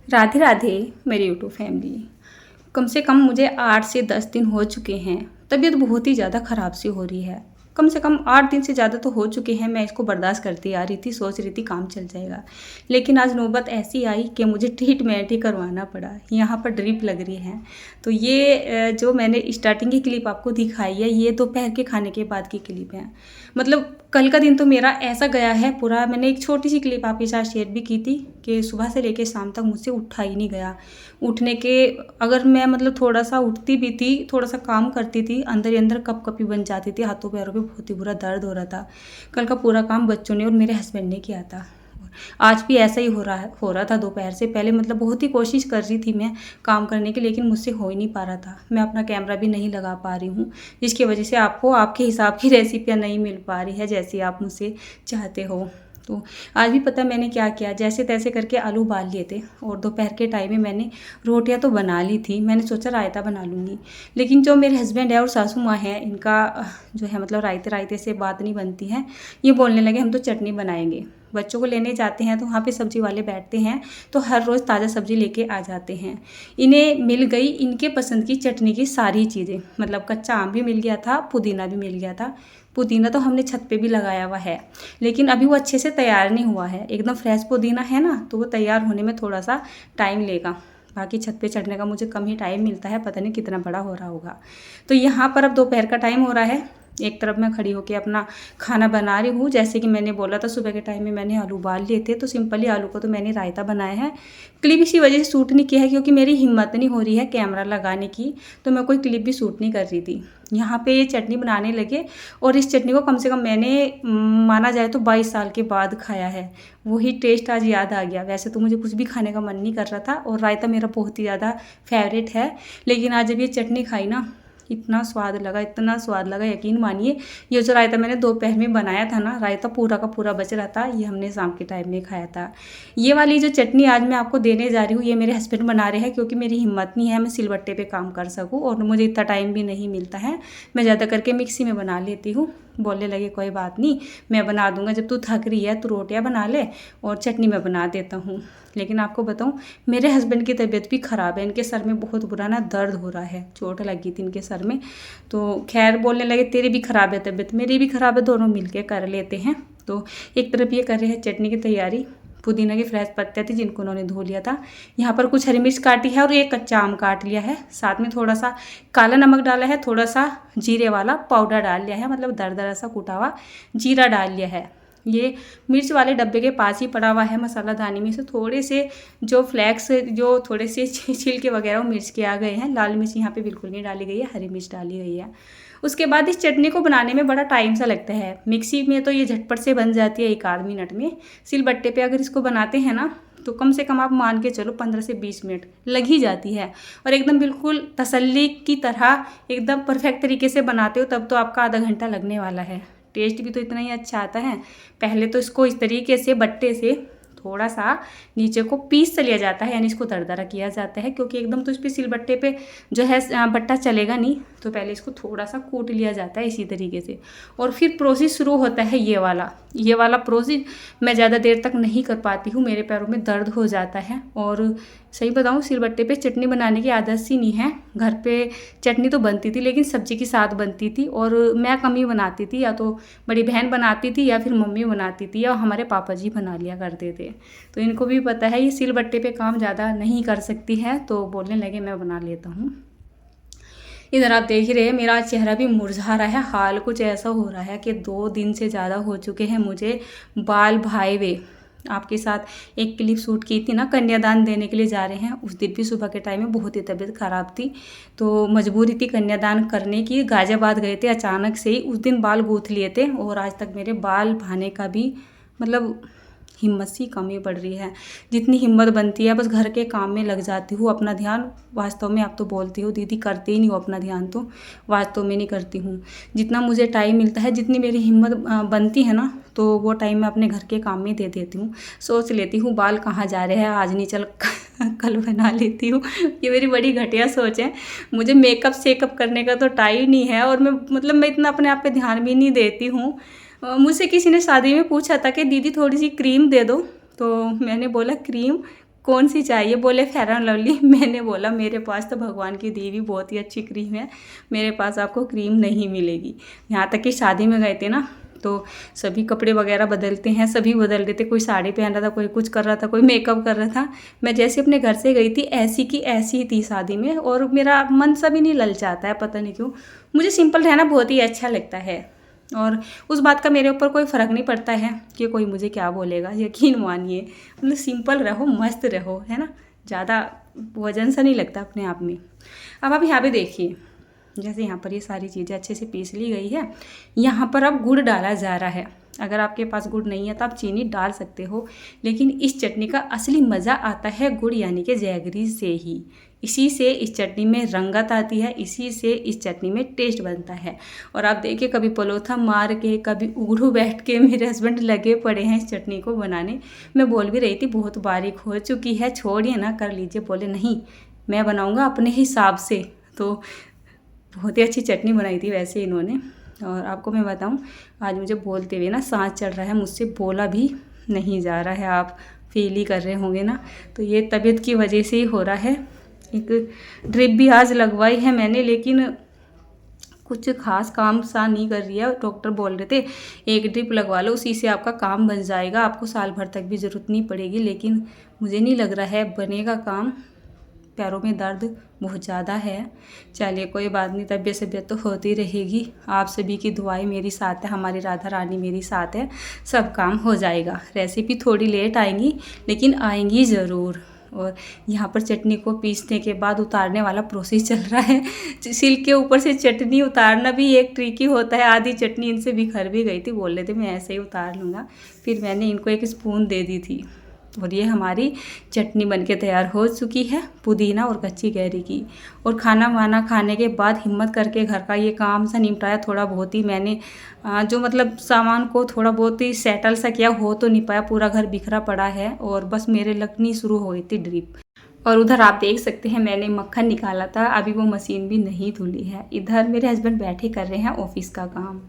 राधे राधे मेरी YouTube family. कम से कम मुझे 8 से 10 दिन हो चुके हैं। तबीयत बहुत ही ज़्यादा ख़राब सी हो रही है। कम से कम 8 दिन से ज़्यादा तो हो चुके हैं। मैं इसको बर्दाश्त करती आ रही थी, सोच रही थी काम चल जाएगा। लेकिन आज नौबत ऐसी आई कि मुझे ट्रीटमेंट ही करवाना पड़ा। यहाँ पर ड्रिप लग रही है। तो ये जो मैंने स्टार्टिंग की क्लिप आपको दिखाई है, ये दोपहर के खाने के बाद की क्लिप है। मतलब कल का दिन तो मेरा ऐसा गया है पूरा। मैंने एक छोटी सी क्लिप आपके साथ शेयर भी की थी कि सुबह से लेकर शाम तक मुझसे उठा ही नहीं गया। उठने के अगर मैं मतलब थोड़ा सा उठती भी थी, थोड़ा सा काम करती थी, अंदर ही अंदर कपकपी बन जाती थी, हाथों पैरों पे बहुत ही बुरा दर्द हो रहा था। कल का पूरा काम बच्चों ने और मेरे हस्बैंड ने किया था। आज भी ऐसा ही हो रहा था दोपहर से पहले। मतलब बहुत ही कोशिश कर रही थी मैं काम करने की, लेकिन मुझसे हो ही नहीं पा रहा था। मैं अपना कैमरा भी नहीं लगा पा रही हूँ, जिसकी वजह से आपको आपके हिसाब की रेसिपियाँ नहीं मिल पा रही है जैसी आप मुझसे चाहते हो। तो आज भी पता मैंने क्या किया, जैसे तैसे करके आलू उबाल लिए थे और दोपहर के टाइम में मैंने रोटियां तो बना ली थी। मैंने सोचा रायता बना लूँगी, लेकिन जो मेरे हस्बैंड है और सासू माँ है, इनका जो है मतलब रायते रायते से बात नहीं बनती है। ये बोलने लगे हम तो चटनी बनाएंगे। बच्चों को लेने जाते हैं तो वहाँ पे सब्जी वाले बैठते हैं, तो हर रोज़ ताज़ा सब्जी लेके आ जाते हैं। इन्हें मिल गई इनके पसंद की चटनी की सारी चीज़ें। मतलब कच्चा आम भी मिल गया था, पुदीना भी मिल गया था। पुदीना तो हमने छत पे भी लगाया हुआ है, लेकिन अभी वो अच्छे से तैयार नहीं हुआ है। एकदम फ्रेश पुदीना है ना, तो वो तैयार होने में थोड़ा सा टाइम लेगा। बाकी छत पे चढ़ने का मुझे कम ही टाइम मिलता है, पता नहीं कितना बड़ा हो रहा होगा। तो यहाँ पर अब दोपहर का टाइम हो रहा है। एक तरफ मैं खड़ी होकर अपना खाना बना रही हूँ। जैसे कि मैंने बोला था सुबह के टाइम में मैंने आलू उबाल लिए थे, तो सिंपली आलू को तो मैंने रायता बनाया है। क्लिप इसी वजह से शूट नहीं किया है क्योंकि मेरी हिम्मत नहीं हो रही है कैमरा लगाने की, तो मैं कोई क्लिप भी शूट नहीं कर रही थी। यहाँ पे ये चटनी बनाने लगे और इस चटनी को कम से कम मैंने माना जाए तो 22 साल के बाद खाया है। वही टेस्ट आज याद आ गया। वैसे तो मुझे कुछ भी खाने का मन नहीं कर रहा था और रायता मेरा बहुत ही ज़्यादा फेवरेट है, लेकिन आज जब ये चटनी खाई ना, इतना स्वाद लगा, इतना स्वाद लगा, यकीन मानिए। ये जो रायता मैंने दोपहर में बनाया था ना, रायता पूरा का पूरा बच रहा था, ये हमने शाम के टाइम में खाया था। ये वाली जो चटनी आज मैं आपको देने जा रही हूँ, ये मेरे हस्बैंड बना रहे हैं क्योंकि मेरी हिम्मत नहीं है मैं सिलबट्टे पे काम कर सकूँ और मुझे इतना टाइम भी नहीं मिलता है। मैं ज़्यादा करके मिक्सी में बना लेती हूँ। बोलने लगे कोई बात नहीं, मैं बना दूंगा, जब तू थक रही है तो रोटियां बना ले और चटनी मैं बना देता हूँ। लेकिन आपको बताऊँ, मेरे हस्बैंड की तबीयत भी ख़राब है। इनके सर में बहुत बुरा ना दर्द हो रहा है, चोट लगी थी इनके सर में। तो खैर बोलने लगे तेरी भी ख़राब है तबीयत, मेरी भी ख़राब है, दोनों मिलके कर लेते हैं। तो एक तरफ ये कर रहे हैं चटनी की तैयारी। पुदीना के फ्रेश पत्ते थे जिनको उन्होंने धो लिया था। यहाँ पर कुछ हरी मिर्च काटी है और एक कच्चा आम काट लिया है। साथ में थोड़ा सा काला नमक डाला है, थोड़ा सा जीरे वाला पाउडर डाल लिया है, मतलब दरदरा सा कुटा हुआ जीरा डाल लिया है। ये मिर्च वाले डब्बे के पास ही पड़ा हुआ है मसाला दानी में से थोड़े से जो फ्लैक्स, जो थोड़े से छिलके वगैरह वो मिर्च के आ गए हैं। लाल मिर्च यहाँ पे बिल्कुल नहीं डाली गई है, हरी मिर्च डाली गई है। उसके बाद इस चटनी को बनाने में बड़ा टाइम सा लगता है। मिक्सी में तो ये झटपट से बन जाती है 1 आध मिनट में। सिलबट्टे पे अगर इसको बनाते हैं ना, तो कम से कम आप मान के चलो 15 से 20 मिनट लग ही जाती है। और एकदम बिल्कुल तसल्ली की तरह एकदम परफेक्ट तरीके से बनाते हो तब तो आपका आधा घंटा लगने वाला है। टेस्ट भी तो इतना ही अच्छा आता है। पहले तो इसको इस तरीके से बट्टे से थोड़ा सा नीचे को पीस लिया जाता है, यानी इसको दरदरा किया जाता है, क्योंकि एकदम तो इस पर सिलबट्टे पे जो है बट्टा चलेगा नहीं। तो पहले इसको थोड़ा सा कूट लिया जाता है इसी तरीके से, और फिर प्रोसेस शुरू होता है ये वाला प्रोसेस मैं ज़्यादा देर तक नहीं कर पाती हूँ, मेरे पैरों में दर्द हो जाता है। और सही बताऊँ, सिलबट्टे पे चटनी बनाने की आदत सी नहीं है। घर पे चटनी तो बनती थी लेकिन सब्जी के साथ बनती थी, और मैं कम ही बनाती थी, या तो बड़ी बहन बनाती थी या फिर मम्मी बनाती थी या हमारे पापा जी बना लिया करते थे। तो इनको भी पता है ये सिलबट्टे पे काम ज़्यादा नहीं कर सकती है, तो बोलने लगे मैं बना लेता हूँ। इधर आप देख ही रहे हैं मेरा चेहरा भी मुरझा रहा है। हाल कुछ ऐसा हो रहा है कि 2 दिन से ज़्यादा हो चुके हैं मुझे बाल भाए हुए। आपके साथ एक क्लिप शूट की थी ना, कन्यादान देने के लिए जा रहे हैं, उस दिन भी सुबह के टाइम में बहुत ही तबीयत ख़राब थी, तो मजबूरी थी कन्यादान करने की। गाज़ियाबाद गए थे अचानक से ही, उस दिन बाल गूँथ लिए थे और आज तक मेरे बाल भाने का भी मतलब हिम्मत सी कमी पड़ रही है। जितनी हिम्मत बनती है बस घर के काम में लग जाती हूँ। अपना ध्यान वास्तव में आप तो बोलती हो दीदी करते ही नहीं हो अपना ध्यान, तो वास्तव में नहीं करती हूँ। जितना मुझे टाइम मिलता है, जितनी मेरी हिम्मत बनती है ना, तो वो टाइम मैं अपने घर के काम में दे देती हूँ। सोच लेती हूँ बाल कहाँ जा रहे हैं, आज नहीं चल कल बना लेती हूँ। ये मेरी बड़ी घटिया सोच है। मुझे मेकअप शेकअप करने का तो टाइम नहीं है, और मैं इतना अपने आप पे ध्यान भी नहीं देती हूँ। मुझसे किसी ने शादी में पूछा था कि दीदी थोड़ी सी क्रीम दे दो, तो मैंने बोला क्रीम कौन सी चाहिए, बोले फेयर एंड लवली। मैंने बोला मेरे पास तो भगवान की दी हुई बहुत ही अच्छी क्रीम है, मेरे पास आपको क्रीम नहीं मिलेगी। यहाँ तक कि शादी में गए थे ना, तो सभी कपड़े वगैरह बदलते हैं, सभी बदल रहे थे, कोई साड़ी पहन रहा था, कोई कुछ कर रहा था, कोई मेकअप कर रहा था। मैं जैसे अपने घर से गई थी ऐसी की ऐसी ही थी शादी में, और मेरा मन सा भी नहीं ललचाता है, पता नहीं क्यों। मुझे सिंपल रहना बहुत ही अच्छा लगता है, और उस बात का मेरे ऊपर कोई फ़र्क नहीं पड़ता है कि कोई मुझे क्या बोलेगा। यकीन मानिए, मतलब सिंपल रहो, मस्त रहो, है ना, ज़्यादा वजन सा नहीं लगता अपने आप में। अब आप यहाँ पे देखिए, जैसे यहाँ पर ये सारी चीज़ें अच्छे से पीस ली गई है। यहाँ पर अब गुड़ डाला जा रहा है। अगर आपके पास गुड़ नहीं है तो आप चीनी डाल सकते हो, लेकिन इस चटनी का असली मज़ा आता है गुड़ यानी कि जैगरी से ही। इसी से इस चटनी में रंगत आती है, इसी से इस चटनी में टेस्ट बनता है। और आप देखिए, कभी पलोथा मार के, कभी उघड़ू बैठ के मेरे हस्बैंड लगे पड़े हैं इस चटनी को बनाने। मैं बोल भी रही थी बहुत बारीक हो चुकी है, छोड़िए ना, कर लीजिए। बोले नहीं, मैं बनाऊँगा अपने हिसाब से। तो बहुत ही अच्छी चटनी बनाई थी वैसे इन्होंने। और आपको मैं बताऊं, आज मुझे बोलते हुए ना सांस चढ़ रहा है, मुझसे बोला भी नहीं जा रहा है। आप फील ही कर रहे होंगे ना, तो ये तबीयत की वजह से ही हो रहा है। एक ड्रिप भी आज लगवाई है मैंने, लेकिन कुछ खास काम सा नहीं कर रही है। डॉक्टर बोल रहे थे एक ड्रिप लगवा लो, उसी से आपका काम बन जाएगा, आपको साल भर तक भी ज़रूरत नहीं पड़ेगी। लेकिन मुझे नहीं लग रहा है बनेगा काम, पैरों में दर्द बहुत ज़्यादा है। चलिए कोई बात नहीं, तबीयत तो होती रहेगी। आप सभी की दुआएं मेरी साथ है, हमारी राधा रानी मेरी साथ है, सब काम हो जाएगा। रेसिपी थोड़ी लेट आएंगी, लेकिन आएंगी ज़रूर। और यहाँ पर चटनी को पीसने के बाद उतारने वाला प्रोसेस चल रहा है। सिल्क के ऊपर से चटनी उतारना भी एक ट्रिकी होता है। आधी चटनी इनसे बिखर भी गई थी, बोल रहे थे मैं ऐसे ही उतार लूँगा, फिर मैंने इनको एक स्पून दे दी थी। और ये हमारी चटनी बनके तैयार हो चुकी है, पुदीना और कच्ची कैरी की। और खाना वाना खाने के बाद हिम्मत करके घर का ये काम सा निपटाया। थोड़ा बहुत ही मैंने जो मतलब सामान को थोड़ा बहुत ही सेटल सा किया, हो तो नहीं पाया, पूरा घर बिखरा पड़ा है। और बस मेरे लगनी शुरू हो गई थी ड्रिप। और उधर आप देख सकते हैं मैंने मक्खन निकाला था, अभी वो मशीन भी नहीं धुली है। इधर मेरे हस्बैंड बैठे कर रहे हैं ऑफिस का काम।